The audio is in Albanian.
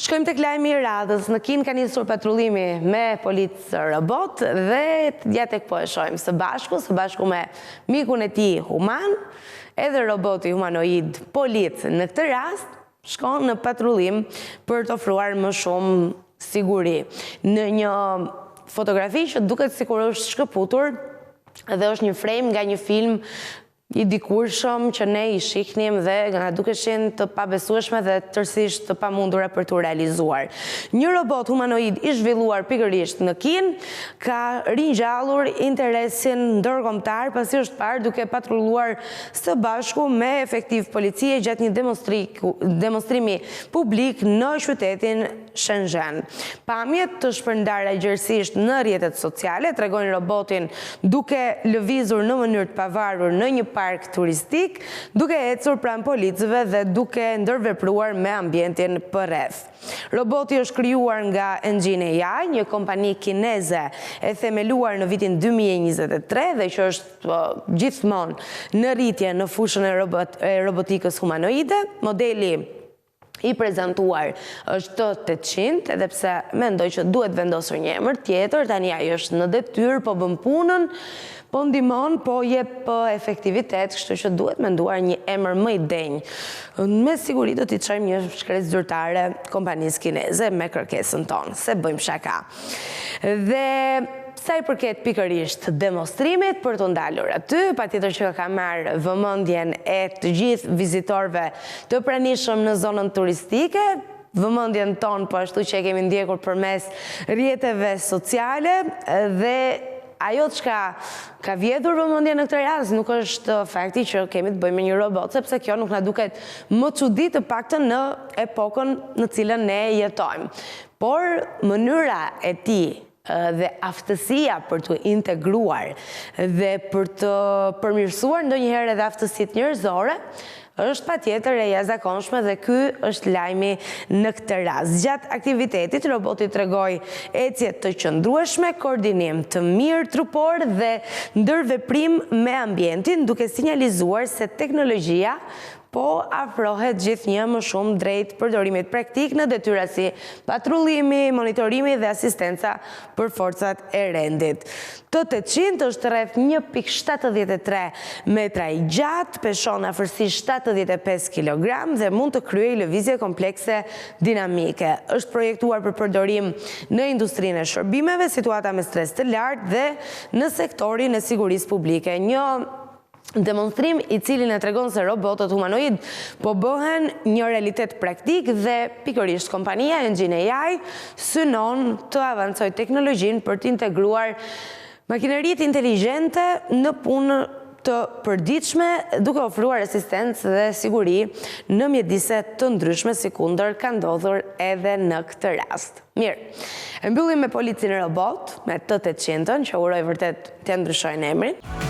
Shkojmë tek lajmi i radhës. Në Kinë ka nisur patrullimi me policë robot dhe ja tek po e shohim së bashku me mikun e tij human, edhe roboti humanoid policë në këtë rast shkon në patrullim për të ofruar më shumë siguri. Në një fotografi që duket sikur është shkëputur dhe është një frame nga një film i dikurshëm që ne i shihnim dhe nga dukeshin të pabesueshme dhe tërësisht të pamundura për të realizuar. Një robot humanoid i zhvilluar pikërisht në Kinë ka ringjallur interesin ndërkombëtar pasi është parë duke patrulluar së bashku me efektiv policie gjatë një demonstrimi publik në qytetin Shenzhen. Pamjet të shpërndara gjerësisht në rrjetet sociale tregojnë robotin duke lëvizur në mënyrë të pavarur në një park turistik, duke ecur pranë policëve dhe duke ndërvepruar me ambientin përreth. Roboti është krijuar nga Engine AI, një kompani kineze e themeluar në vitin 2023 dhe që është gjithmonë në rritje në fushën e robotikës humanoide. Modeli i prezentuar është 800, edhe pse mendoj që duhet vendosur një emër tjetër, tani ai është në detyrë, po bën punën, po ndihmon, po jep efektivitet, kështu që duhet menduar një emër më i denj. Me siguri do t'i çojmë një shkresë zyrtare kompanisë kineze me kërkesën tonë, se bëjmë shaka. Dhe sa i përket pikërisht demonstrimit për të ndalur aty, patjetër që ka marrë vëmendjen e të gjithë vizitorëve të pranishëm në zonën turistike, vëmendjen tonë po ashtu që e kemi ndjekur përmes rrjeteve sociale dhe ajo çka ka vjedhur vëmendjen në këtë rast nuk është fakti që kemi të bëjmë me një robot, sepse kjo nuk na duket më çudi të paktën në epokën në cilën ne jetojmë. Por mënyra e tij dhe aftësia për të integruar dhe për të përmirësuar ndonjëherë edhe aftësitë njerëzore është patjetër e jashtëzakonshme dhe ky është lajmi në këtë rast. Gjatë aktivitetit, roboti tregoi ecje të qëndrueshme, koordinim të mirë trupor dhe ndërveprim me ambientin, duke sinjalizuar se teknologjia po afrohet gjithnjë më shumë drejt përdorimit praktik në detyra si patrullimi, monitorimi dhe asistenca për forcat e rendit. T800 është rreth 1.73 metra i gjatë, peshon afërsi 75 kg dhe mund të kryejë lëvizje komplekse dinamike. Është projektuar për përdorim në industrinë e shërbimeve, situata me stres të lartë dhe në sektorin e sigurisë publike. Një demonstrim i cili na tregon se robotët humanoid po bëhen një realitet praktik dhe pikërisht kompania Engine AI synon të avancojë teknologjinë për të integruar makineritë inteligjente në punë të përditshme, duke ofruar asistencë dhe siguri në mjedise të ndryshme, sikundër ka ndodhur edhe në këtë rast. Mirë, e mbyllim me policinë robot, me T800-ën, që uroj vërtet të ndryshojnë emrin.